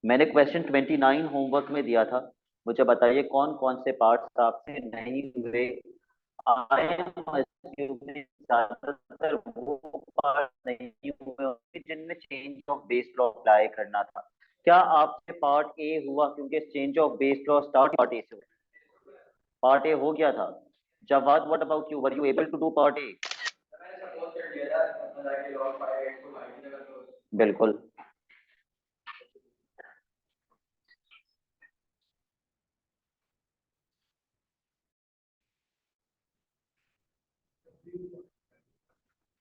मैंने question 29 homework में दिया था। मुझे बताइए कौन कौन से पार्ट्स आपसे नहीं हुए। आई एम assuming ज्यादातर वो पार्ट नहीं हुए होंगे जिनमें change of base law apply करना था। क्या आपसे पार्ट ए हुआ? क्योंकि change of base law start part A से हुआ। पार्ट ए हो गया था। Jawad, what about you? Were you able to do part A? बिल्कुल।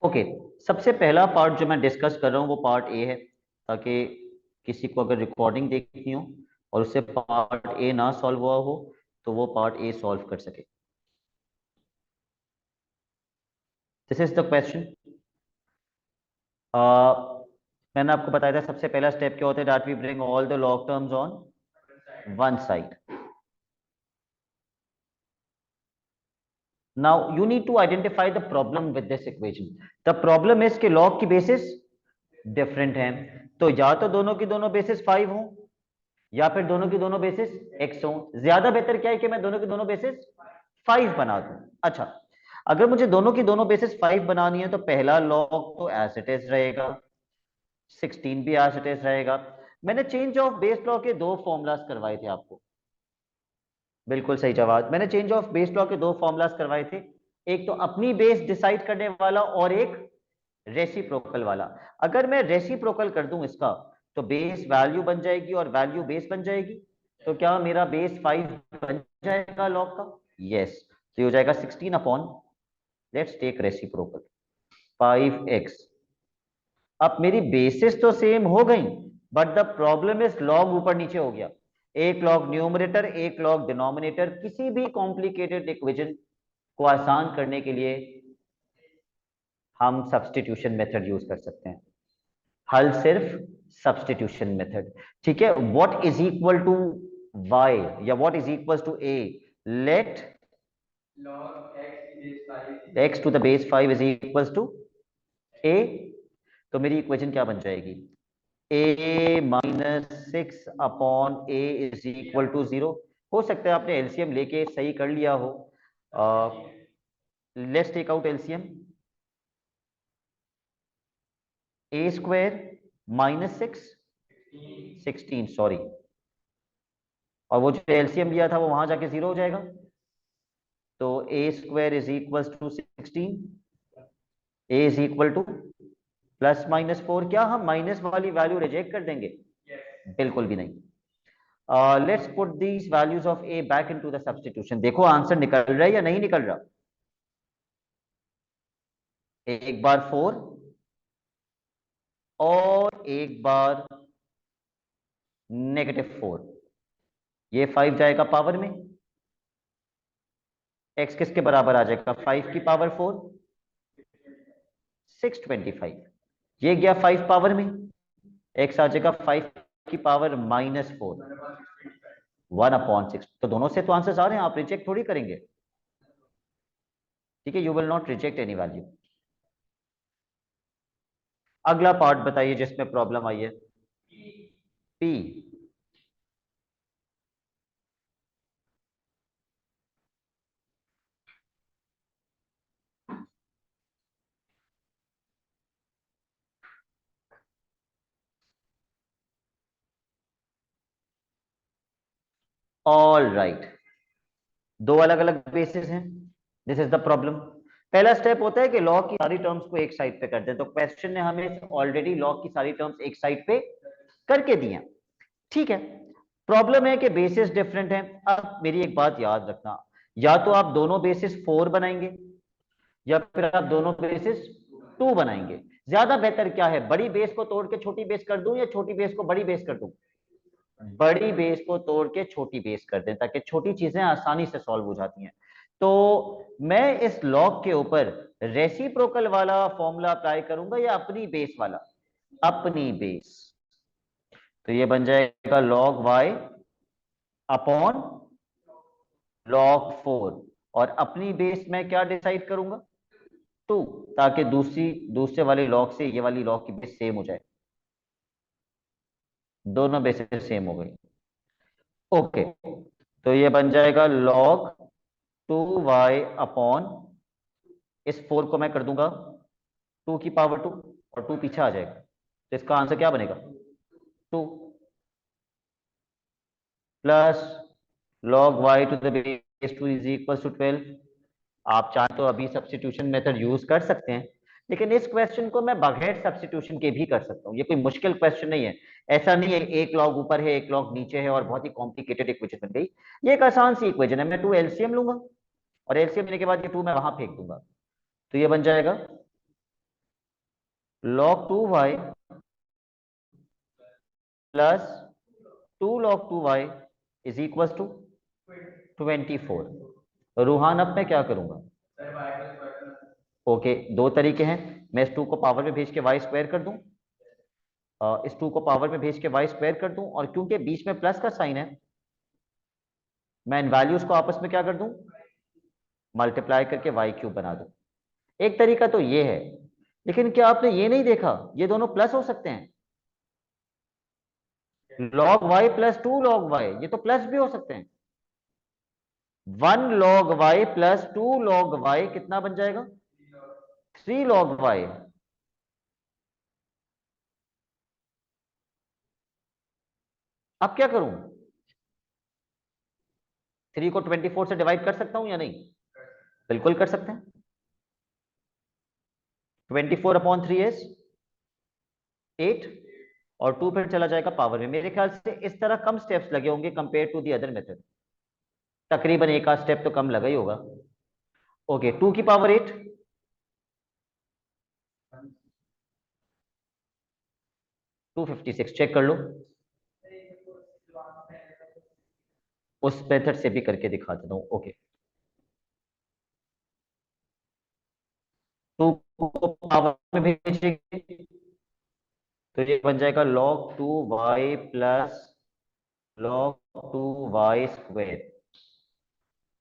ओके, सबसे पहला पार्ट जो मैं डिस्कस कर रहा हूँ वो पार्ट ए है, ताकि किसी को अगर रिकॉर्डिंग देखनी हो और उससे पार्ट ए ना सॉल्व हुआ हो तो वो पार्ट ए सॉल्व कर सके। This is the question. मैंने आपको बताया था सबसे पहला स्टेप क्या होता है, that we bring all the log terms on one side. Now you need to identify the problem with this equation. The problem is कि log की basis different हैं, तो या तो दोनों की दोनों basis 5 हो या फिर दोनों की दोनों basis x हो। ज्यादा बेहतर क्या है कि मैं दोनों की दोनों basis 5 बना दूं। अच्छा, अगर मुझे दोनों की दोनों basis 5 बनानी है तो पहला log तो as it is रहेगा, 16 भी as it is रहेगा। मैंने चेंज ऑफ बेस लॉ के दो फॉर्मूलाज करवाए थे आपको। बिल्कुल सही जवाब। मैंने चेंज ऑफ बेस लॉ के दो फॉर्मूलाज करवाए थे, एक तो अपनी बेस डिसाइड करने वाला और एक रेसिप्रोकल वाला। अगर मैं रेसिप्रोकल कर दूं इसका तो बेस वैल्यू बन जाएगी और वैल्यू बेस बन जाएगी। तो क्या मेरा बेस 5 बन जाएगा लॉग का? यस। तो ये हो जाएगा 16 upon, let's take reciprocal, 5x। अब मेरी बेसिस तो सेम हो गई, but the problem is log ऊपर नीचे हो गया। एक लॉग न्यूमरेटर, एक लॉग डिनोमिनेटर। किसी भी कॉम्प्लिकेटेड इक्वेशन को आसान करने के लिए हम सब्स्टिट्यूशन मेथड यूज कर सकते हैं। हल सिर्फ सब्स्टिट्यूशन मेथड। ठीक है, what is equal to y या what is equal to a, let x to the base 5 is equal to a। तो मेरी इक्वेशन क्या बन जाएगी? a minus 6 upon a is equal to 0। हो सकता है आपने एलसीएम लेके सही कर लिया हो। Let's take out LCM. A square minus 6, 16 sorry, और वो जो एलसीएम लिया था वो वहां जाके 0 हो जाएगा। तो A square is equal to 16, A is equal to plus minus 4। क्या हम माइनस वाली वैल्यू रिजेक्ट कर देंगे? बिल्कुल भी नहीं। Let's put these values of A back into the substitution. देखो आंसर निकल रहा है या नहीं निकल रहा? एक बार 4 और एक बार -4। ये 5 जाएगा पावर में, x किसके बराबर आ जाएगा? 5 की पावर 4, 625। ये गया 5 पावर में, x आ जाएगा 5 की पावर -4, 1/6। तो दोनों से तो आंसर्स आ रहे हैं, आप रिजेक्ट थोड़ी करेंगे। ठीक है, you will not reject any value. अगला पार्ट बताइए जिसमें प्रॉब्लम आई है। p। ऑल राइट, दो अलग अलग बेसिस हैं। This is the problem. पहला स्टेप होता है कि लॉग की सारी टर्म्स को एक साइड पे कर दें। तो क्वेश्चन ने हमें ऑलरेडी लॉग की सारी टर्म्स एक साइड पे करके दी हैं। ठीक है, प्रॉब्लम है कि बेसिस डिफरेंट हैं। अब मेरी एक बात याद रखना, या तो आप दोनों बेसिस 4 बनाएंगे या फिर आप दोनों बेसिस 2 बनाएंगे। ज्यादा बेहतर क्या है, बड़ी बेस को तोड़ के छोटी बेस कर दूं या छोटी बेस को बड़ी बेस कर दूं? बड़ी बेस को तोड़ के छोटी बेस कर दें ताकि छोटी चीजें आसानी से सॉल्व हो जाती हैं। तो मैं इस लॉग के ऊपर रेसिप्रोकल वाला फॉर्मूला अप्लाई करूंगा या अपनी बेस वाला? अपनी बेस। तो ये बन जाएगा log y अपॉन log 4। और अपनी बेस में क्या डिसाइड करूंगा? 2, ताकि दूसरे वाले लॉग से ये वाली लॉग की बेस सेम हो जाए। दोनों बेसिस सेम हो गई। ओके, तो ये बन जाएगा log 2y अपॉन, इस 4 को मैं कर दूंगा 2 की पावर 2 और 2 पीछे आ जाएगा, तो इसका आंसर क्या बनेगा 2 plus log y to the base 2 is equal to 12। आप चाहे तो अभी सब्स्टिट्यूशन मेथड यूज कर सकते हैं, लेकिन इस क्वेश्चन को मैं बगैर सब्स्टिट्यूशन के भी कर सकता हूँ, ये कोई मुश्किल क्वेश्चन नहीं है। ऐसा नहीं है एक log ऊपर है एक log नीचे है और बहुत ही कॉम्प्लिकेटेड इक्वेशन बन गई। ये एक आसान सी इक्वेशन है, मैं 2 एलसीएम लूंगा और एलसीएम लेने के बाद ये 2 मैं वहां फेंक दूंगा, तो ये बन जाएगा log 2y plus 2 log 2y is equal to 24। Ruhan अब मैं क्या करूंगा, ओके दो तरीके हैं, मैं इस 2 को पावर में भेज के वाई स्क्वायर कर दूं, इस 2 को पावर में भेज के वाई स्क्वायर कर दूं, और क्योंकि बीच में प्लस का साइन है मैं इन वैल्यूज को आपस में क्या कर दूं, मल्टीप्लाई करके वाई क्यूब बना दूं। एक तरीका तो ये है, लेकिन क्या आपने ये नहीं देखा ये दोनों प्लस हो सकते हैं, log y plus 2 log y ये तो प्लस भी हो सकते हैं। 1 log y plus 2 log y कितना बन जाएगा 3 log y। अब क्या करूं, 3 को 24 से डिवाइड कर सकता हूं या नहीं, बिल्कुल कर सकते हैं। 24/3 इज 8 और 2 फिर चला जाएगा पावर में। मेरे ख्याल से इस तरह कम स्टेप्स लगे होंगे compare to the other method, तकरीबन एक आध स्टेप तो कम लगा ही होगा। ओके 2 की पावर 8, टू 56 चेक कर लो, उस मेथड से भी करके दिखा देता हूं। ओके 2 को पावर में भेजेंगे तो ये बन जाएगा log 2y plus log 2y square,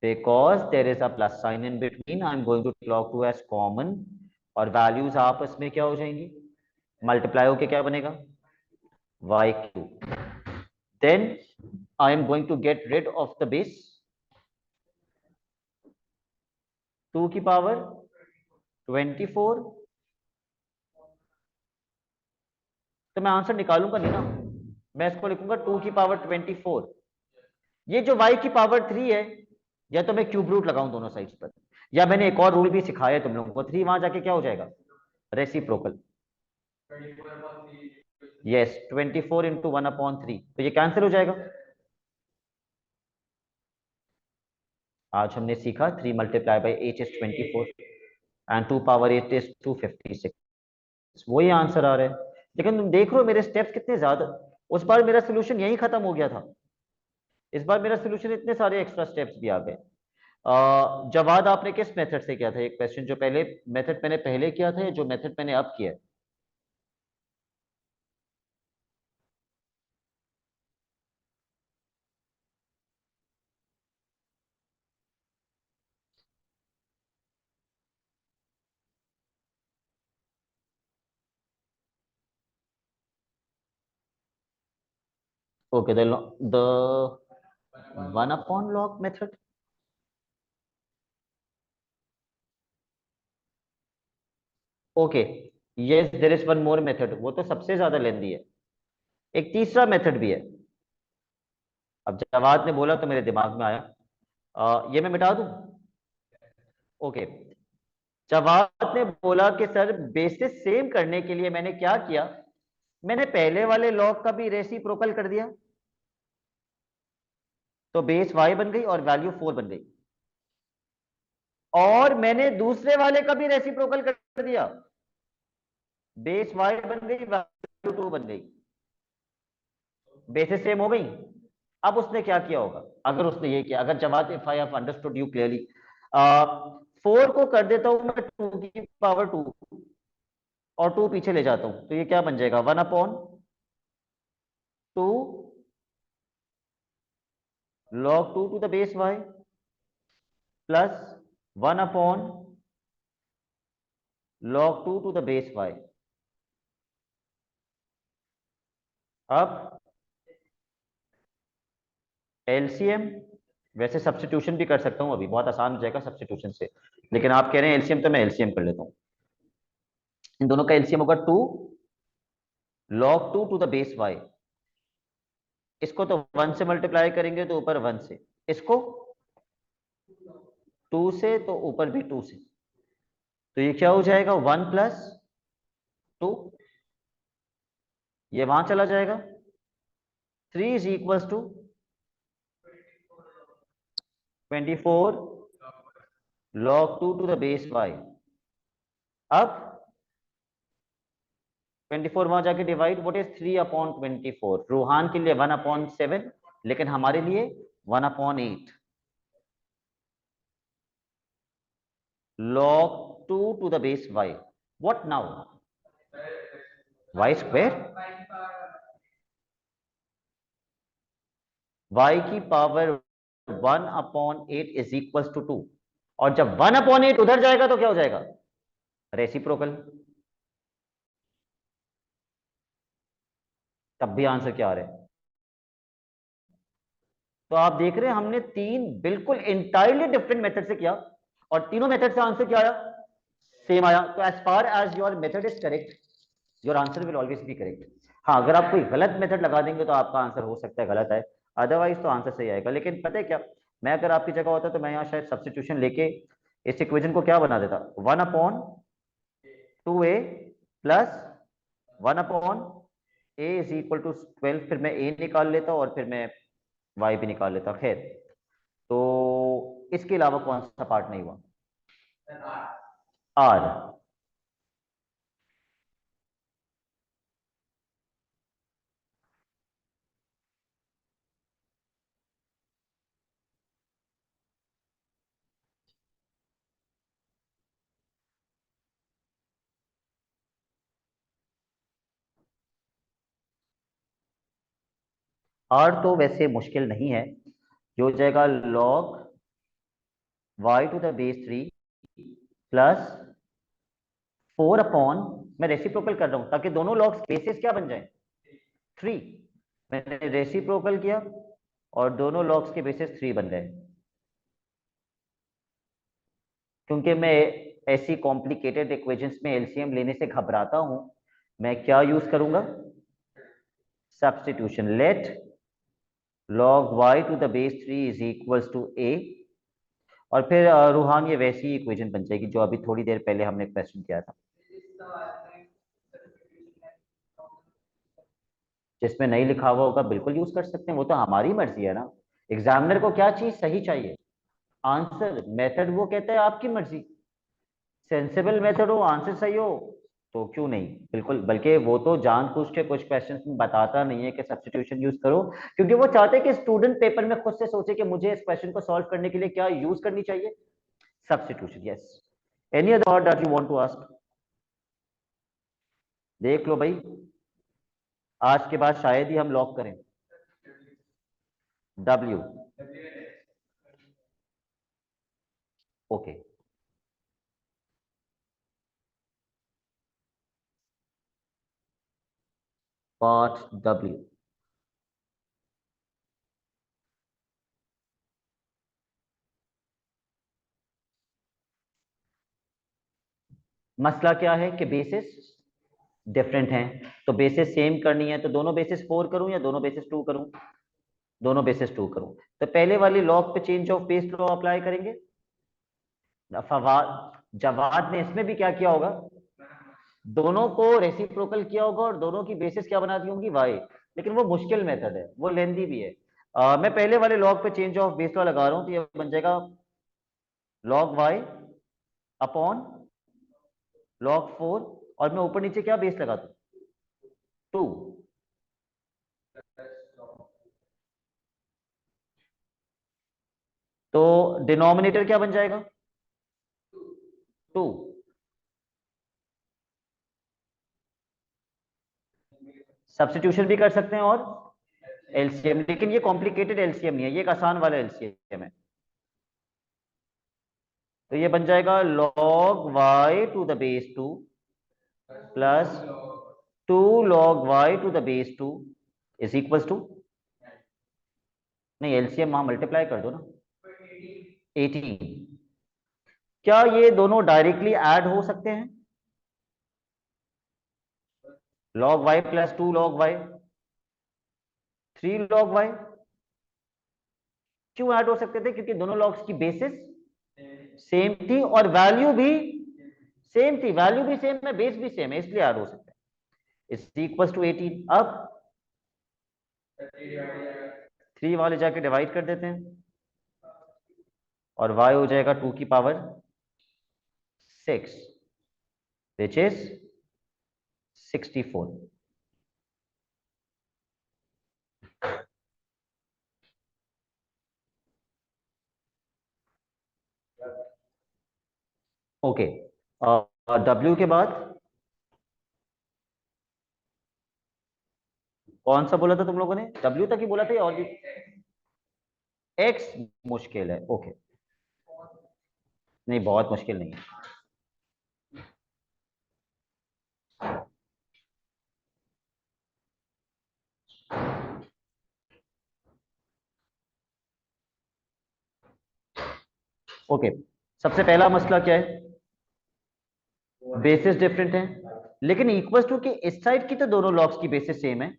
because there is a plus sign in between I am going to take log 2 as common, और वैल्यूज आपस में क्या हो जाएंगी मल्टीप्लाई होके क्या बनेगा y3। then I am going to get rid of the base 2 की पावर 24, तो मैं आंसर निकालूंगा नहीं ना, मैं इसको लिखूंगा 2 की पावर 24। ये जो y की पावर 3 है, या तो मैं क्यूब रूट लगाऊं दोनों साइड्स पर, या मैंने एक और रूल भी सिखाया है तुम लोगों को, 3 वहां जाके क्या हो जाएगा रेसिप्रोकल। यस 24 × 1/3, तो ये कैंसिल हो जाएगा। आज हमने सीखा 3 multiply by 8 is 24 and 2 power 8 is 256, वही आंसर आ रहा है। लेकिन तुम देख रहे हो मेरे स्टेप्स कितने ज्यादा, उस बार मेरा सोल्यूशन यही खत्म हो गया था, इस बार मेरा सोल्यूशन इतने सारे एक्स्ट्रा स्टेप्स भी आ गए। जवाद आपने किस मेथड से किया था, एक क्वेश्चन जो पहले मेथड मैंने पहले किया था या जो मेथड मैंने अब किया है। Okay the 1/log method. Okay yes there is one more method, वो तो सबसे ज्यादा लेंदी है, एक तीसरा मेथड भी है। अब जवाद ने बोला तो मेरे दिमाग में आया, ये मैं मिटा दूं। ओके जवाद ने बोला कि सर बेसिस सेम करने के लिए मैंने क्या किया, मैंने पहले वाले लॉग का भी रेसिप्रोकल कर दिया, तो बेस y बन गई और वैल्यू 4 बन गई, और मैंने दूसरे वाले का भी रेसिप्रोकल कर दिया, बेस y बन गई वैल्यू 2 बन गई, बेसिस सेम हो गई। अब उसने क्या किया होगा, अगर उसने ये किया, अगर जवाब if I have understood you clearly, 4 को कर देता हूं मैं 2 की पावर 2 और 2 पीछे ले जाता हूं, तो ये क्या बन जाएगा 1/2 log 2 to the base y plus 1/log 2 to the base y। अब एलसीएम वैसे सब्स्टिट्यूशन भी कर सकता हूं, अभी बहुत आसान हो जाएगा सब्स्टिट्यूशन से, लेकिन आप कह रहे हैं एलसीएम, तो मैं एलसीएम कर लेता हूं। इन दोनों का एलसीएम होगा 2 log 2 to the base y। इसको तो 1 से मल्टीप्लाई करेंगे तो ऊपर 1 से, इसको 2 से तो ऊपर भी 2 से, तो ये क्या हो जाएगा 1 प्लस 2, ये वहां चला जाएगा। 3 is equals to 24 log 2 to the base y। अब 24 वहां जाके डिवाइड, व्हाट इज 3/24? रूहान के लिए 1/7, लेकिन हमारे लिए 1/8 log 2 to the base y। What now? Y square, y की पावर 1/8 इज इक्वल टू 2, और जब 1/8 उधर जाएगा तो क्या हो जाएगा? रेसिप्रोकल। तब भी आंसर क्या आ रहा है? तो आप देख रहे हैं हमने तीन बिल्कुल इंटायरली डिफरेंट मेथड से किया, और तीनों मेथड से आंसर क्या आया? सेम आया। तो as far as your method is correct, your answer will always be correct. हाँ, अगर आप कोई गलत मेथड लगा देंगे तो आपका आंसर हो सकता है गलत है, अदरवाइज तो आंसर सही आएगा। लेकिन पता है क्या, मैं अगर आपकी जगह होता तो मैं यहाँ शायद सब्स्टिट्यूशन लेके इस इक्वेशन को क्या बना देता, 1/2a plus 1/a is equal to 12, फिर मैं a निकाल लेता और फिर मैं y भी निकाल लेता। खैर, तो इसके अलावा कौन सा पार्ट नहीं हुआ? आर। आर तो वैसे मुश्किल नहीं है, जो हो जाएगा log y to the base 3 plus 4 मैं रेसिप्रोकल कर रहा हूं ताकि दोनों लॉग्स बेसिस क्या बन जाए, 3। मैंने रेसिप्रोकल किया और दोनों लॉग्स के बेसिस 3 बन गए। क्योंकि मैं ऐसी कॉम्प्लिकेटेड इक्वेशंस में एलसीएम लेने से घबराता हूं, मैं क्या यूज करूंगा? Substitution. Let log y to the base 3 is equals to a, और फिर रूहान ये वैसी इक्वेशन बन जाएगी जो अभी थोड़ी देर पहले हमने क्वेश्चन किया था। जिसमें नहीं लिखा हुआ होगा बिल्कुल यूज कर सकते हैं, वो तो हमारी मर्जी है ना। एग्जामिनर को क्या चीज सही चाहिए? आंसर। मेथड वो कहता है आपकी मर्जी, सेंसिबल मेथड हो, आंसर सही हो तो क्यों नहीं, बिल्कुल। बल्कि वो तो जानबूझ के कुछ क्वेश्चंस में बताता नहीं है कि सब्स्टिट्यूशन यूज करो, क्योंकि वो चाहते हैं कि स्टूडेंट पेपर में खुद से सोचे कि मुझे इस क्वेश्चन को सॉल्व करने के लिए क्या यूज करनी चाहिए, substitution. Yes. Any other thought that you want to ask? देख लो भाई, आज के बाद शायद ही हम लॉक करें। W। ओके। Part W। मसला क्या है कि बेसिस डिफरेंट हैं, तो बेसिस सेम करनी है, तो दोनों बेसिस 4 करूं या दोनों बेसिस 2 करूं? दोनों बेसिस 2 करूं, तो पहले वाली लॉग पे change of base law apply करेंगे। फवाद जवाद ने इसमें भी क्या किया होगा? दोनों को रेसिप्रोकल किया होगा और दोनों की बेसिस क्या बना दी होंगी, वाई। लेकिन वो मुश्किल मेथड है, वो लेंदी भी है। मैं पहले वाले लॉग पे चेंज ऑफ बेस लॉ लगा रहा हूं, तो ये बन जाएगा log y अपॉन log 4, और मैं ऊपर नीचे क्या बेस लगा दूं, 2। तो डिनोमिनेटर क्या बन जाएगा, 2। सब्स्टिट्यूशन भी कर सकते हैं और एलसीएम, लेकिन ये कॉम्प्लिकेटेड एलसीएम नहीं है, ये एक आसान वाला एलसीएम है। तो ये बन जाएगा log y to the base 2 plus 2 log y to the base 2 is equal to नहीं, एलसीएम वहां मल्टीप्लाई कर दो ना, 18। क्या ये दोनों डायरेक्टली ऐड हो सकते हैं? log y plus 2 log y, 3 log y, क्यों ऐड हो सकते थे? क्योंकि दोनों लॉग्स की बेसिस सेम थी और वैल्यू भी सेम थी, वैल्यू भी सेम है, बेस भी सेम है, इसलिए ऐड हो सकता है। Is equal to 18। अब 3 वाले जाके डिवाइड कर देते हैं और y हो जाएगा 2 की power 6 which is 64। Okay, w के बाद कौन सा बोला था तुम लोगों ने? w तक ही बोला था या और भी? x मुश्किल है, ओके। नहीं, बहुत मुश्किल नहीं है। ओके, सबसे पहला मसला क्या है? बेसिस डिफरेंट है, लेकिन इक्वल टू के इस साइड की तो दोनों लॉग्स की बेसिस सेम है,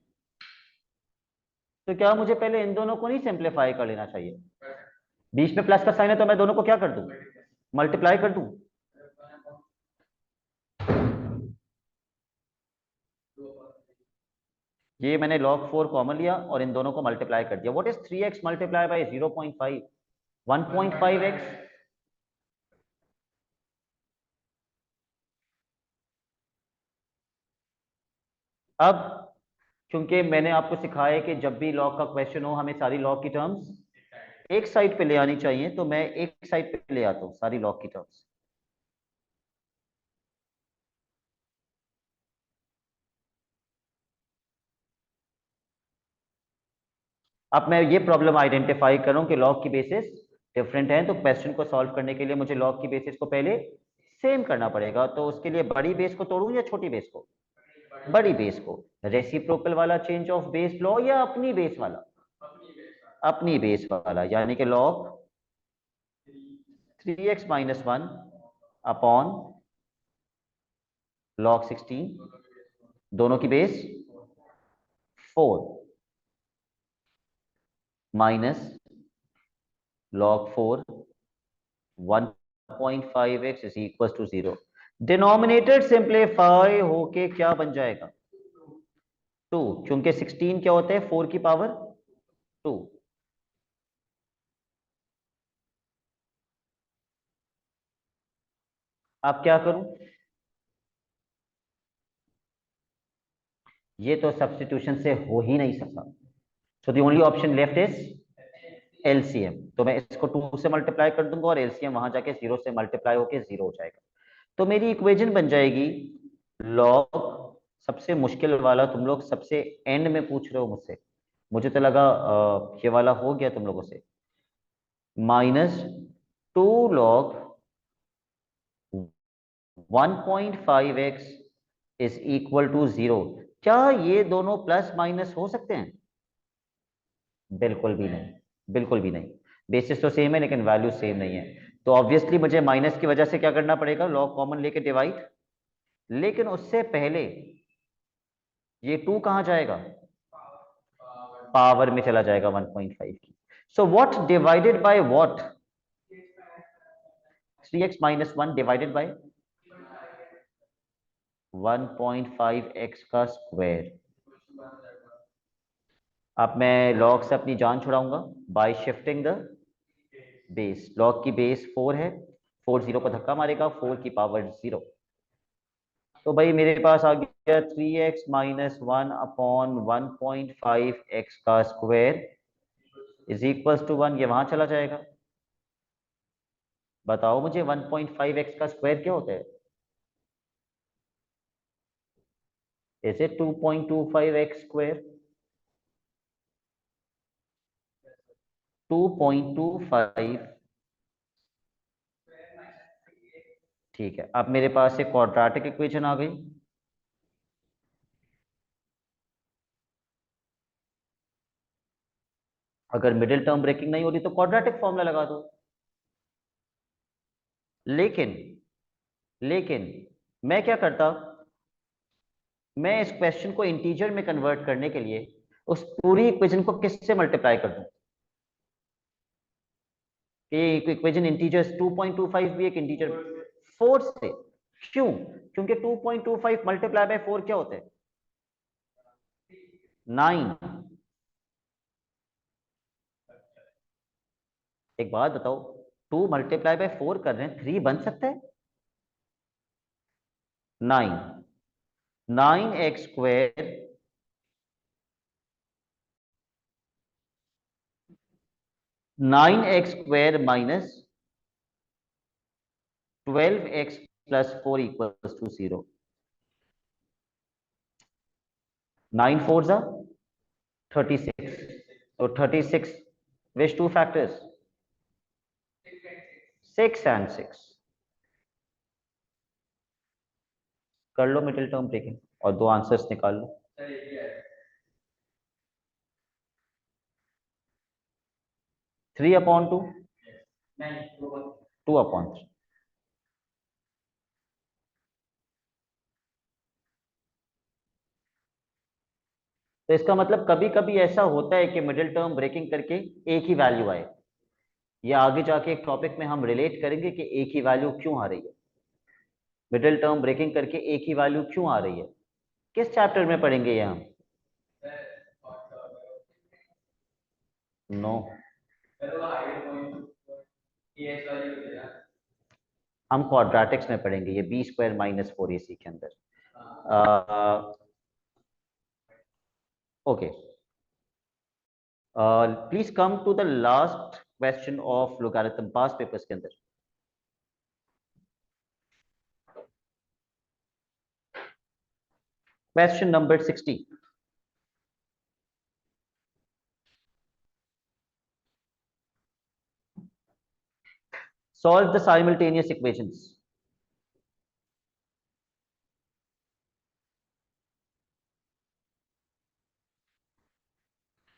तो क्या मुझे पहले इन दोनों को नहीं सिंप्लीफाई कर लेना चाहिए? बीच में प्लस का साइन है तो मैं दोनों को क्या कर दूं? मल्टीप्लाई कर दूं। ये मैंने log 4 कॉमन लिया और इन दोनों को मल्टीप्लाई कर दिया। What is 3x multiply by 0.5? 1.5x। अब क्योंकि मैंने आपको सिखाया है कि जब भी लॉग का क्वेश्चन हो हमें सारी लॉग की टर्म्स एक साइड पे ले आनी चाहिए, तो मैं एक साइड पे ले आता हूं सारी लॉग की टर्म्स। अब मैं ये प्रॉब्लम आइडेंटिफाई करूं कि लॉग की बेसिस डिफरेंट है, तो क्वेश्चन को सॉल्व करने के लिए मुझे लॉग की बेसिस को पहले सेम करना पड़ेगा। तो उसके लिए बड़ी बेस को तोड़ूं या छोटी बेस को? बड़ी बेस को। रेसिप्रोकल वाला चेंज ऑफ बेस लॉ या अपनी बेस वाला? अपनी बेस वाला, यानी कि log 3x minus 1 upon log 16, दोनों की base 4 minus log 4 1.5x is equal to 0। Denominator simplify होके क्या बन जाएगा? 2, क्योंकि 16 क्या होता है? 4 की पावर 2। अब क्या करूं? ये तो सब्स्टिट्यूशन से हो ही नहीं सकता, so the only option left is LCM. तो मैं इसको 2 से मल्टीप्लाई कर दूंगा और एलसीएम वहां जाके 0 से मल्टीप्लाई होके 0 हो जाएगा। तो मेरी इक्वेशन बन जाएगी लॉग, सबसे मुश्किल वाला तुम लोग सबसे एंड में पूछ रहे हो मुझसे, मुझे तो लगा ये वाला हो गया तुम लोगों से। -2 log 1.5x is equal to 0। क्या ये दोनों प्लस माइनस हो सकते हैं? बिल्कुल भी नहीं, बिल्कुल भी नहीं। बेसिस तो सेम है लेकिन वैल्यू सेम नहीं है, तो ऑब्वियसली मुझे माइनस की वजह से क्या करना पड़ेगा? लॉग कॉमन लेके डिवाइड। लेकिन उससे पहले ये 2 कहां जाएगा? पावर में चला जाएगा 1.5 की। So what divided by what? 3x minus 1 divided by 1.5x का स्क्वायर। अब मैं लॉग से अपनी जान छुड़ाऊंगा by shifting the base. Log की बेस 4 है, 4 0 को धक्का मारेगा, 4 की पावर 0। तो भाई मेरे पास आ गया 3x माइनस 1 अपॉन 1.5x का स्क्वायर इज इक्वल टू 1। ये वहां चला जाएगा। बताओ मुझे 1.5x का स्क्वायर क्या होता है? Is it 2.25x square? 2.25। ठीक है, अब मेरे पास एक क्वाड्रेटिक इक्वेशन आ गई। अगर मिडिल टर्म ब्रेकिंग नहीं हो रही तो क्वाड्रेटिक फॉर्मूला लगा दो। लेकिन लेकिन मैं क्या करता, मैं इस क्वेश्चन को इंटीजर में कन्वर्ट करने के लिए उस पूरी इक्वेशन को किससे मल्टीप्लाई कर दूं? ये इक्वेशन इंटीजर 2.25 भी एक इंटीजर 4 से। क्यों? क्योंकि 2.25 मल्टीप्लाई बाय 4 क्या होता है? 9। एक बात बताओ, 2 मल्टीप्लाई बाय 4 कर रहे हैं, 3 बन सकता है? 9, 9x² 9x² minus 12x plus 4 equals to 0। 9 4 जा 36, तो 36 विच टू फैक्टर्स? 6 and 6। कर लो मिडिल टर्म ब्रेकिंग और दो आंसर्स निकाल लो। 3/2, 2/3। तो इसका मतलब कभी कभी ऐसा होता है कि मिडिल टर्म ब्रेकिंग करके एक ही वैल्यू आए। या आगे जाके एक टॉपिक में हम रिलेट करेंगे कि एक ही वैल्यू क्यों आ रही है, मिडिल टर्म ब्रेकिंग करके एक ही वैल्यू क्यों आ रही है। किस चैप्टर में पढ़ेंगे ये हम? नो, हम क्वाड्रेटिक्स में पढ़ेंगे ये b² माइनस 4ac के अंदर। Okay, please come to the last question of logarithm pass papers के अंदर। Question number 60। Solve the simultaneous equations.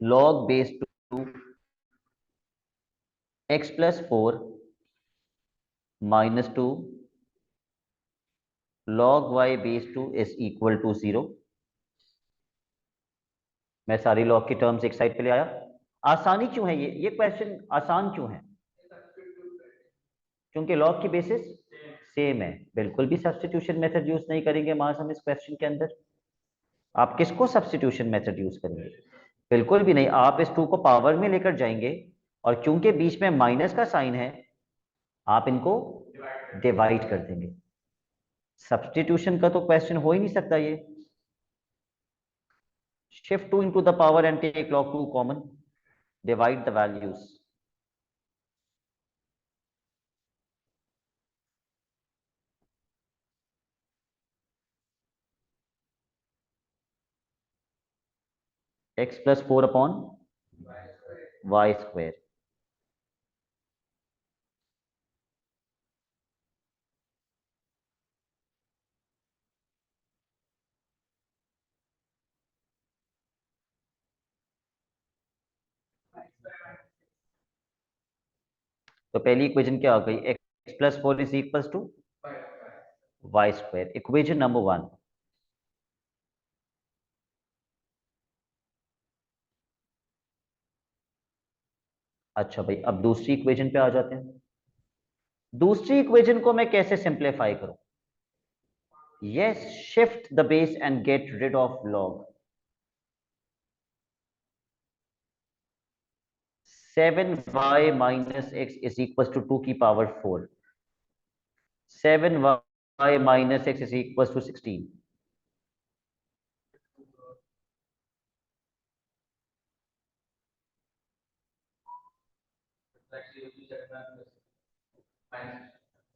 Log base 2 x plus 4 minus 2 log y base 2 is equal to 0। मैं सारी log की terms एक side पे ले आया। आसानी क्यों है ये क्वेश्चन आसान क्यों है? क्योंकि लॉग की बेसिस सेम है। बिल्कुल भी सब्स्टिट्यूशन मेथड यूज नहीं करेंगे मास हम इस क्वेश्चन के अंदर। आप किसको सब्स्टिट्यूशन मेथड यूज करेंगे? बिल्कुल भी नहीं। आप इस 2 को पावर में लेकर जाएंगे और क्योंकि बीच में माइनस का साइन है आप इनको डिवाइड कर देंगे। सब्स्टिट्यूशन का तो क्वेश्चन हो ही नहीं सकता ये। Shift 2 into the power and take log 2 common, divide the values। x plus 4 upon y square। तो पहली इक्वेशन क्या आ गई? x plus 4 is equals to y square, equation number 1। अच्छा भाई, अब दूसरी इक्वेशन पे आ जाते हैं। दूसरी इक्वेशन को मैं कैसे सिंप्लीफाई करूं? Yes, shift the base and get rid of log. 7y minus x is equals to 2 की power 4। 7y minus x is equals to 16।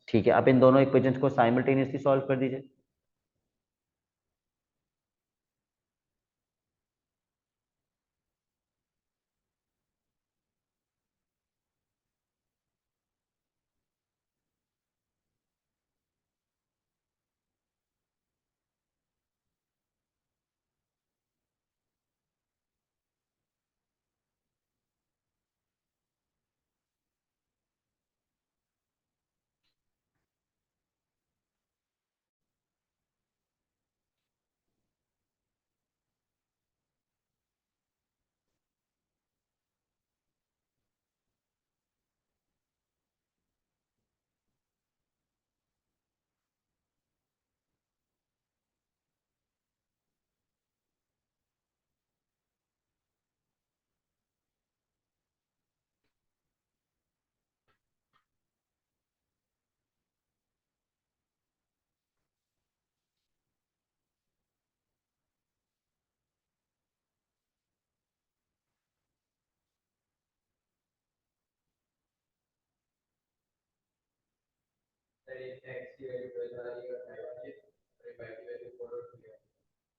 ठीक है, अब इन दोनों इक्वेशंस को साइमल्टेनियसली सॉल्व कर दीजिए।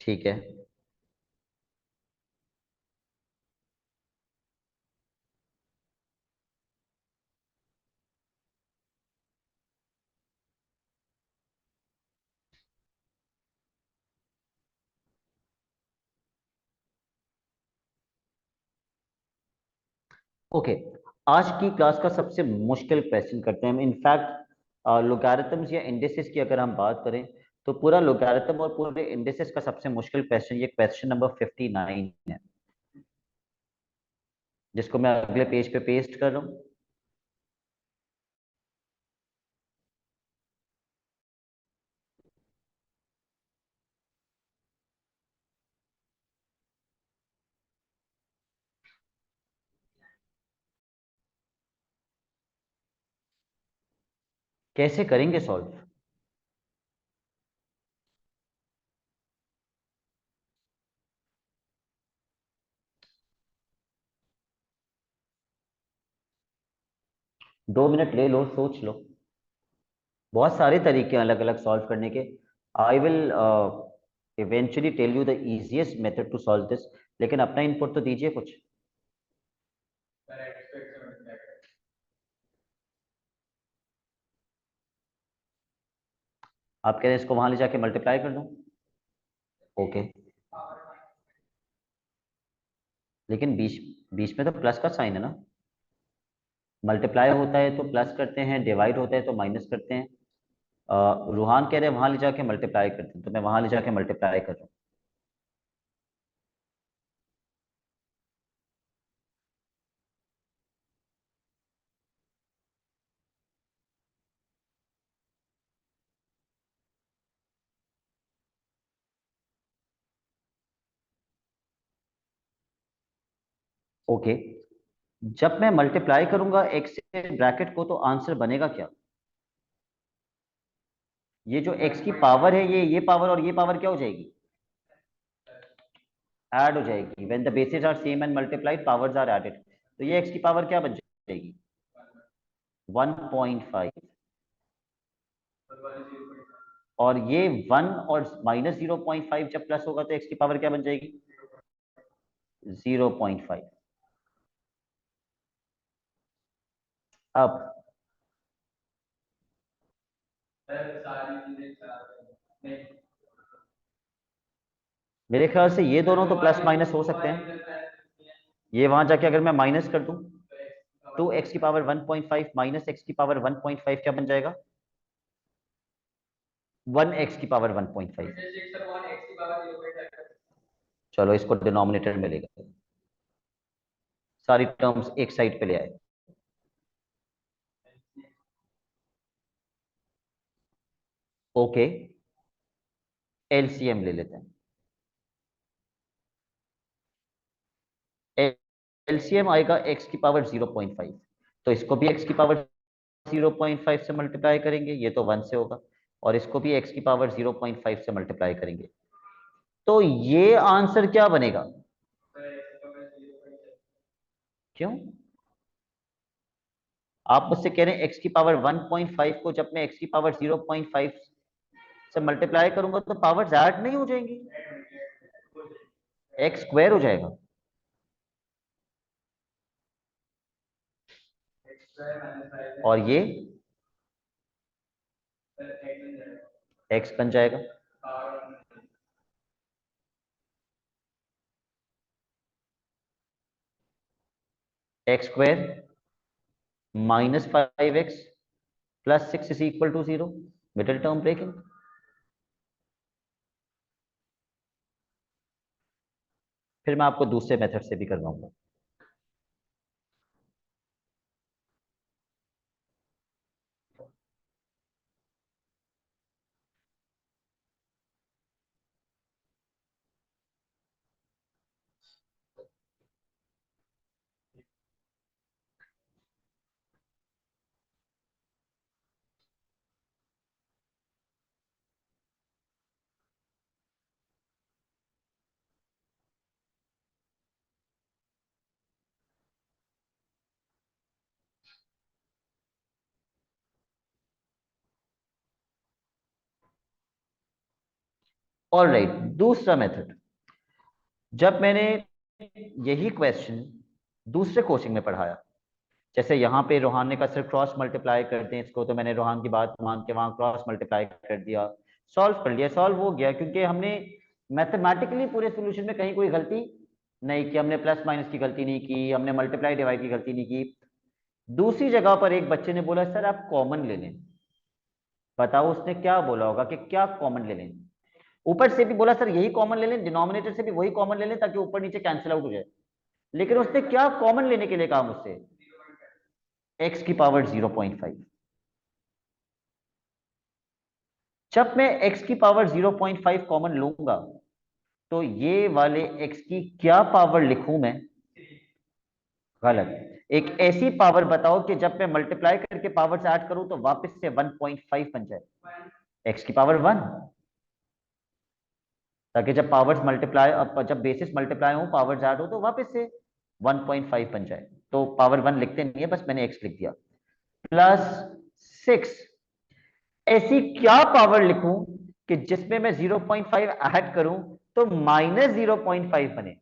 ठीक है। ओके, आज की क्लास का सबसे मुश्किल क्वेश्चन करते हैं हम। इनफैक्ट लोगारिथम्स या इंडिसेस की अगर हम बात करें तो पूरा लोगारिथम और पूरे इंडिसेस का सबसे मुश्किल क्वेश्चन ये क्वेश्चन नंबर 59 है, जिसको मैं अगले पेज पे पेस्ट कर रहा हूँ। कैसे करेंगे सॉल्व? दो मिनट ले लो, सोच लो। बहुत सारे तरीके हैं अलग अलग सॉल्व करने के। I will eventually tell you the easiest method to solve this, लेकिन अपना इनपुट तो दीजिए कुछ। आप कह रहे हैं इसको वहां ले जाके मल्टीप्लाई कर दूं? ओके, लेकिन बीच बीच में तो प्लस का साइन है ना। मल्टीप्लाई होता है तो प्लस करते हैं, डिवाइड होता है तो माइनस करते हैं। रूहान कह रहे हैं वहां ले जाके मल्टीप्लाई करते हैं, तो मैं वहां ले जाके मल्टीप्लाई कर रहा हूँ। ओके, जब मैं मल्टीप्लाई करूंगा एक्स से ब्रैकेट को तो आंसर बनेगा क्या? ये जो एक्स की पावर है, ये पावर और ये पावर क्या हो जाएगी? ऐड हो जाएगी। When the basis are same and multiplied powers are added, तो ये एक्स की पावर क्या बन जाएगी? 1.5। और ये 1 और माइनस 0.5 जब प्लस होगा तो एक्स की पावर क्या बन जाएगी? 0.5। अब मेरे ख्याल से ये दोनों तो प्लस माइनस हो सकते हैं। ये वहां जाके अगर मैं माइनस कर दूं तो एक्स की पावर 1.5 माइनस एक्स की पावर 1.5 क्या बन जाएगा? 1 एक्स की पावर 1.5। चलो इसको डिनोमिनेटर में ले गए, सारी टर्म्स एक साइड पे ले आए। ओके, एलसीएम ले लेते हैं। एलसीएम आएगा एक्स की पावर 0.5, तो इसको भी एक्स की पावर 0.5 से मल्टीप्लाई करेंगे, ये तो 1 से होगा। और इसको भी एक्स की पावर 0.5 से मल्टीप्लाई करेंगे, तो ये आंसर क्या बनेगा? क्यों? आप मुझसे कह रहे हैं एक्स की पावर 1.5 को जब मैं एक्स की पावर 0.5 से मल्टीप्लाई करूंगा तो पावर्स ऐड नहीं हो जाएंगी, एक्स स्क्वायर हो जाएगा। और ये एक्स बन जाएगा। X square minus 5x plus 6 is equal to 0। Middle term breaking. फिर मैं आपको दूसरे मेथड से भी करवाऊंगा। ऑल राइट, दूसरा मेथड, जब मैंने यही क्वेश्चन दूसरे कोचिंग में पढ़ाया, जैसे यहाँ पे रोहान ने कहा सर क्रॉस मल्टीप्लाई करते हैं इसको, तो मैंने रोहान की बात मान के वहां क्रॉस मल्टीप्लाई कर दिया, सॉल्व कर लिया, सॉल्व हो गया, क्योंकि हमने मैथमेटिकली पूरे सोल्यूशन में कहीं कोई गलती नहीं की, हमने प्लस माइनस की गलती नहीं की, हमने मल्टीप्लाई डिवाइड की गलती नहीं की। दूसरी जगह पर एक बच्चे ने बोला सर आप कॉमन ले लें। बताओ उसने क्या बोला होगा कि क्या कॉमन ले लें? ऊपर से भी बोला सर यही कॉमन ले लें, डिनोमिनेटर से भी वही कॉमन ले लें ताकि ऊपर नीचे कैंसिल आउट हो जाए। लेकिन उसने क्या कॉमन लेने के लिए कहा मुझसे? एक्स की पावर 0.5। जब मैं x की पावर 0.5 कॉमन लूंगा तो ये वाले x की क्या पावर लिखूं मैं? गलत। एक ऐसी पावर बताओ कि जब मैं मल्टीप्लाई करके पावर से ऐड करूं तो वापस से 1.5 बन जाए, x की पावर 1, ताकि जब पावर्स मल्टीप्लाई, जब बेसिस मल्टीप्लाई हो पावर्स ऐड हो तो वापस से 1.5 बन जाए। तो पावर 1 लिखते नहीं है, बस मैंने x लिख दिया। प्लस 6, ऐसी क्या पावर लिखूं कि जिसमें मैं 0.5 ऐड करूं तो -0.5 बने,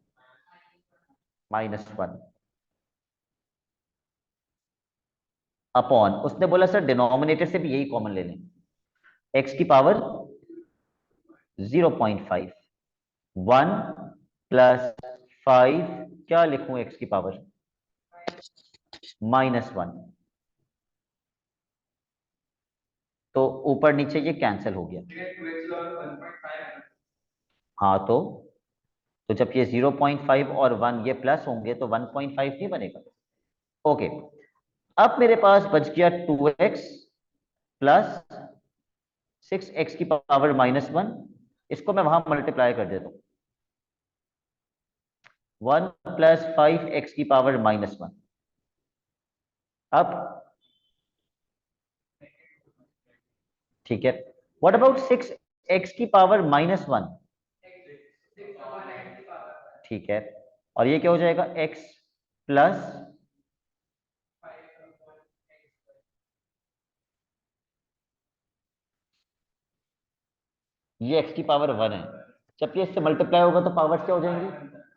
-1 अपॉन, उसने बोला सर डिनोमिनेटर से भी यही कॉमन ले लें, x की पावर 0.5, 1 प्लस 5, क्या लिखूं x की पावर? -1। तो ऊपर नीचे ये कैंसिल हो गया। हाँ तो जब ये 0.5 और 1 ये प्लस होंगे तो 1.5 नहीं बनेगा। ओके, अब मेरे पास बच गया 2x प्लस 6x की पावर -1, इसको मैं वहां मल्टीप्लाई कर देता हूं, 1 प्लस 5x की पावर -1। अब ठीक है, व्हाट अबाउट 6x की पावर -1? ठीक है, और ये क्या हो जाएगा? x प्लस, ये x की पावर 1 है, जब ये इससे मल्टीप्लाई होगा तो पावर्स क्या हो जाएंगी?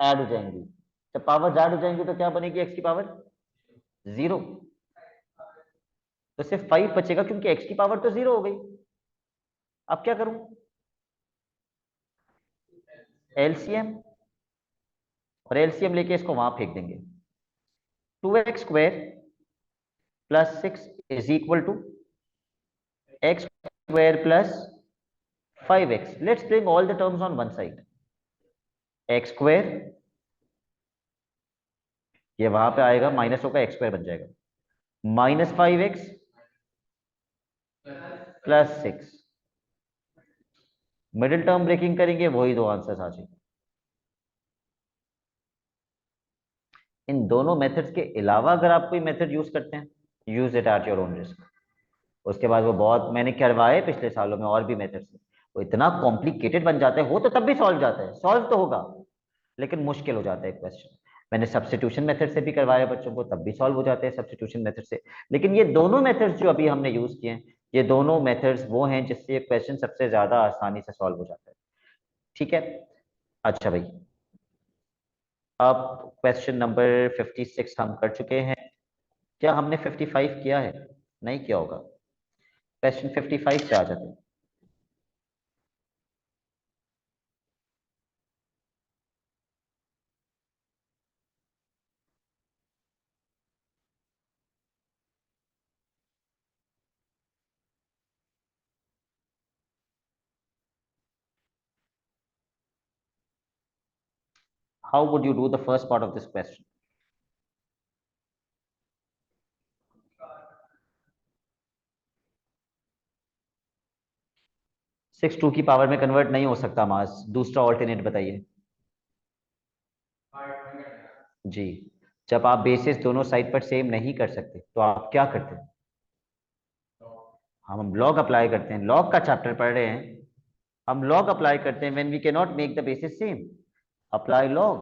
ऐड हो जाएंगी। जब पावर्स ऐड हो जाएंगी तो क्या बनेगी x की पावर? 0। तो सिर्फ 5 बचेगा क्योंकि x की पावर तो 0 हो गई। अब क्या करूं? एलसीएम, और एलसीएम लेके इसको वहां फेंक देंगे। 2x² plus 6 is equal to x² plus 5x। Let's bring all the terms on one side. x², ये वहां पे आएगा, माइनस होगा, x² बन जाएगा, -5x plus 6। Middle term breaking करेंगे, वही दो आंसर्स आ जाएंगे। इन दोनों मेथड्स के अलावा अगर आप कोई मेथड यूज करते हैं, use it at your own risk. उसके बाद वो बहुत मैंने करवाए पिछले सालों में और भी मेथड से, वो इतना कॉम्प्लिकेटेड बन जाते हैं, हो तो तब भी सॉल्व जाता है, सॉल्व तो होगा लेकिन मुश्किल हो जाता है क्वेश्चन। मैंने सब्स्टिट्यूशन मेथड से भी करवाया बच्चों को, तब भी सॉल्व हो जाते हैं सब्स्टिट्यूशन मेथड से। लेकिन ये दोनों मेथड्स जो अभी हमने यूज किए हैं, ये दोनों मेथड्स वो हैं जिससे ये क्वेश्चन सबसे ज्यादा आसानी से सॉल्व हो जाता है। ठीक है, अच्छा भाई, अब क्वेश्चन नंबर 56 हम कर चुके हैं। क्या हमने 55 किया है? नहीं किया होगा। क्वेश्चन 55 पे आ जाते हैं। How would you do the first part of this question? 6 2 की पावर में कन्वर्ट नहीं हो सकता मास, दूसरा ऑल्टरनेट बताइए। जी, जब आप बेसिस दोनों साइड पर सेम नहीं कर सकते तो आप क्या करते हैं? हम लॉग अप्लाई करते हैं, लॉग का चैप्टर पढ़ रहे हैं, हम लॉग अप्लाई करते हैं when we can not make the basis same, apply log.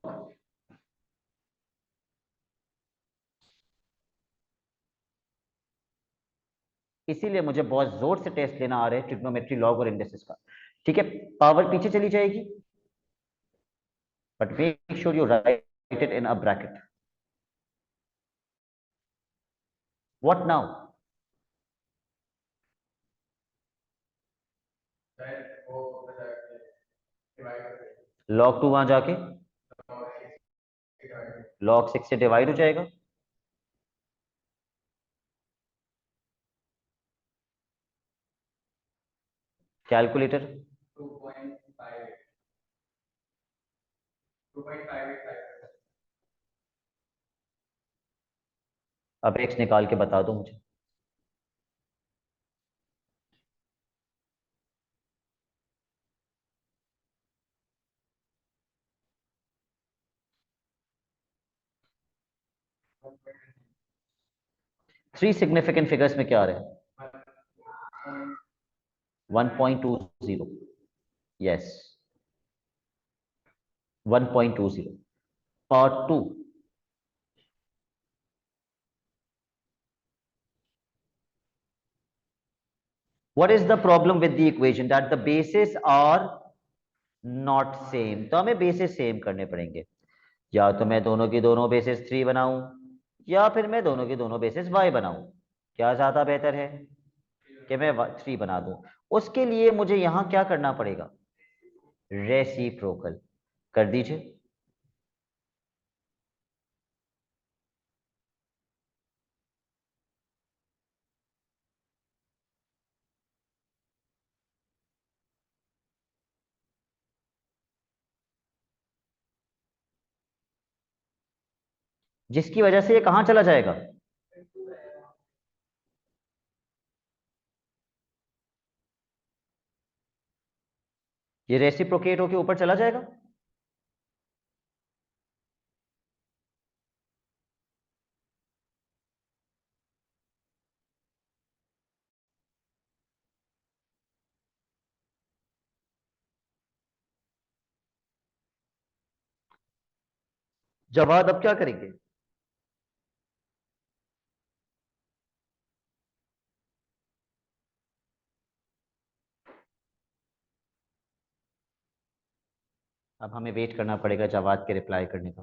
इसीलिए मुझे बहुत जोर से टेस्ट लेना आ रहा है ट्रिग्नोमेट्री, लॉग और इंडेक्सेस का, ठीक है, पावर पीछे चली जाएगी, but make sure you right it in a bracket. What now? log 2 वहां जाके log 6 से डिवाइड हो जाएगा. कैलकुलेटर. 2.58. अब एक्स निकाल के बता दो मुझे. थ्री सिग्निफिकेंट फिगर्स में क्या आ रहा है? 1.20. Yes, 1.20. Part two. What is the problem with the equation? That the bases are not same. तो हमें बेसिस सेम करने पड़ेंगे. या तो मैं दोनों की दोनों बेसिस 3 बनाऊं, या फिर मैं दोनों की दोनों बेसिस y बनाऊं. क्या ज्यादा बेहतर है कि मैं 3 बना दूं? उसके लिए मुझे यहां क्या करना पड़ेगा? रेसिप्रोकल कर दीजिए. जिसकी वजह से ये कहां चला जाएगा? ये रेसिप्रोकेट होके ऊपर चला जाएगा. जवाब अब क्या करेंगे? अब हमें वेट करना पड़ेगा जवाब के रिप्लाई करने का.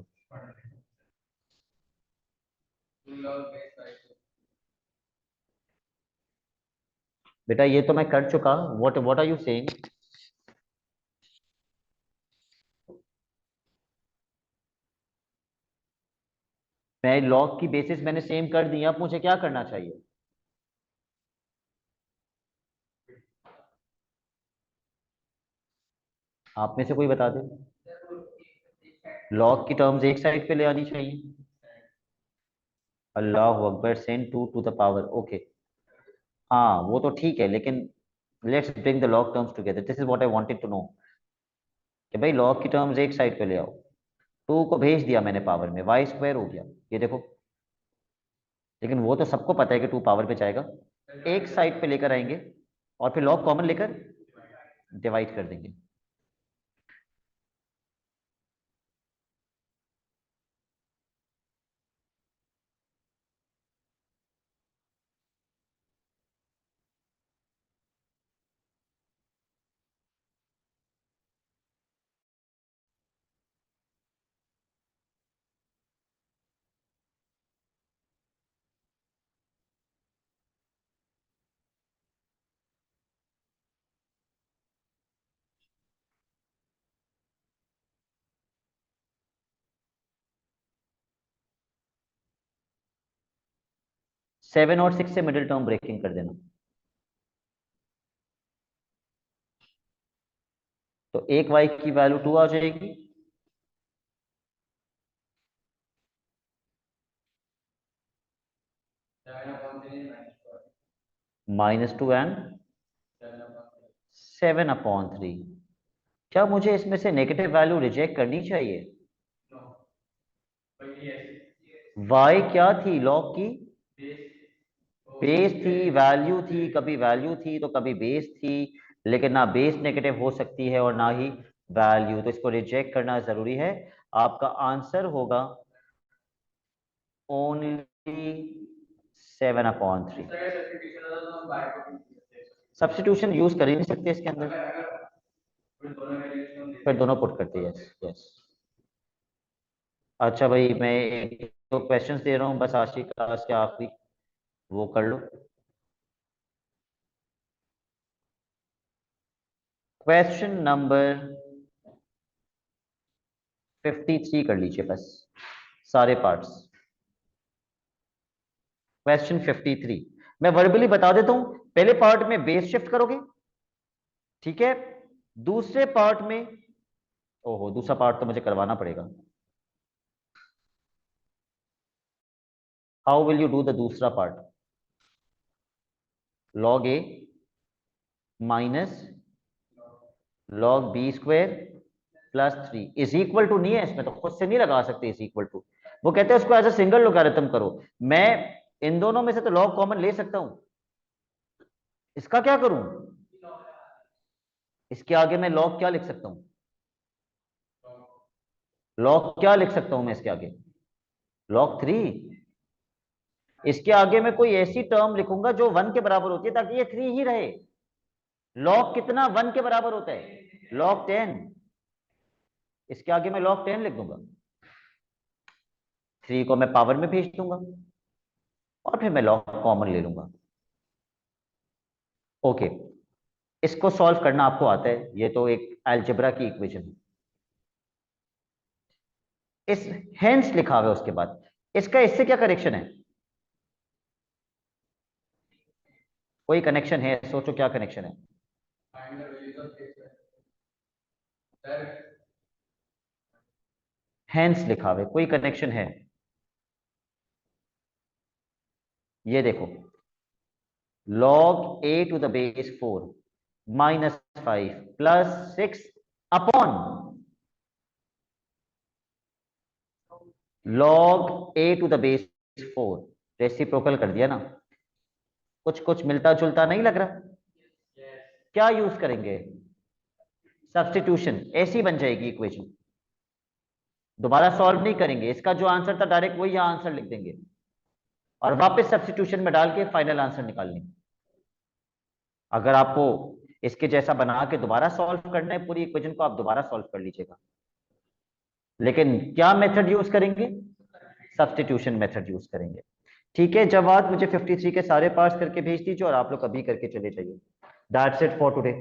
बेटा ये तो मैं कर चुका. What what are you saying? मैं लॉग की बेसिस मैंने सेम कर दी. अब मुझे क्या करना चाहिए? आप में से कोई बता दे. लॉग की टर्म्स एक साइड पे ले आनी चाहिए. अल्लाह अकबर. Send 2 to the power. Okay. हाँ वो तो ठीक है, लेकिन let's bring the log terms together. This is what I wanted to know, कि भाई लॉग की टर्म्स एक साइड पे ले आओ. 2 को भेज दिया मैंने पावर में, वाई स्क्वायर हो गया. ये देखो. लेकिन वो तो सबको पता है कि 2 पावर पे जाएगा. एक साइड पे लेकर आएंगे और फिर लॉग कॉमन लेकर डिवाइड कर देंगे. 7 और 6 से मिडिल टर्म ब्रेकिंग कर देना. तो एक वाई की वैल्यू 2 आ जाएगी. -2 एंड 7/3. क्या मुझे इसमें से नेगेटिव वैल्यू रिजेक्ट करनी चाहिए? वाई क्या थी लॉग की? बेस थी, वैल्यू थी. कभी वैल्यू थी तो कभी बेस थी. लेकिन ना बेस नेगेटिव हो सकती है और ना ही वैल्यू. तो इसको रिजेक्ट करना जरूरी है. आपका आंसर होगा ओनली 7/3. सब्स्टिट्यूशन यूज कर ही नहीं सकते इसके अंदर. फिर दोनों पुट करते हैं। Yes yes. अच्छा भाई, मैं एक तो क्वेश्चंस दे रहा हूँ बस, आज की क्लास के आखिरी, वो कर लो। क्वेश्चन नंबर 53 कर लीजिए बस, सारे पार्ट्स। क्वेश्चन 53 मैं वर्बली बता देता हूं। पहले पार्ट में बेस शिफ्ट करोगे, ठीक है। दूसरे पार्ट में, ओहो दूसरा पार्ट तो मुझे करवाना पड़ेगा। How will you do the दूसरा part? Log A minus log B square plus 3 is equal to, नहीं है इसमें तो खुद से नहीं लगा सकते इज इक्वल टू। वो कहते हैं उसको एज अ सिंगल लोगैरिथम करो। मैं इन दोनों में से तो लॉग कॉमन ले सकता हूं, इसका क्या करूं? इसके आगे मैं लॉग क्या लिख सकता हूं? लॉग क्या लिख सकता हूं मैं इसके आगे? लॉग 3। इसके आगे मैं कोई ऐसी टर्म लिखूंगा जो 1 के बराबर होती है ताकि ये 3 ही रहे। लॉग कितना 1 के बराबर होता है? लॉग 10। इसके आगे मैं लॉग 10 लिख दूंगा, 3 को मैं पावर में भेज दूंगा और फिर मैं लॉग कॉमन ले लूंगा। ओके, इसको सॉल्व करना आपको आता है, ये तो एक अलजेब्रा की इक्वेशन है। इस हेंस लिखा हुआ है उसके बाद, इसका इससे क्या कनेक्शन है? कोई कनेक्शन है? सोचो क्या कनेक्शन है। हेंस लिखा हुआ है, कोई कनेक्शन है? ये देखो, log a to the base 4 minus 5 plus 6 upon log a to the base 4। Reciprocal कर दिया ना, कुछ कुछ मिलता जुलता नहीं लग रहा? क्या यूज करेंगे? सब्स्टिट्यूशन। ऐसी बन जाएगी इक्वेशन, दोबारा सॉल्व नहीं करेंगे, इसका जो आंसर था डायरेक्ट वही यहां आंसर लिख देंगे और वापस सब्स्टिट्यूशन में डाल के फाइनल आंसर निकाल लेंगे। अगर आपको इसके जैसा बना के दोबारा सॉल्व करना है पूरी इक्वेशन को, आप दोबारा सॉल्व कर लीजिएगा, लेकिन क्या मेथड यूज करेंगे? सब्स्टिट्यूशन मेथड यूज करेंगे। ठीक है, जब आप मुझे 53 के सारे पार्ट्स करके भेज दीजिए और आप लोग अभी करके चले जाइए। That's it for today.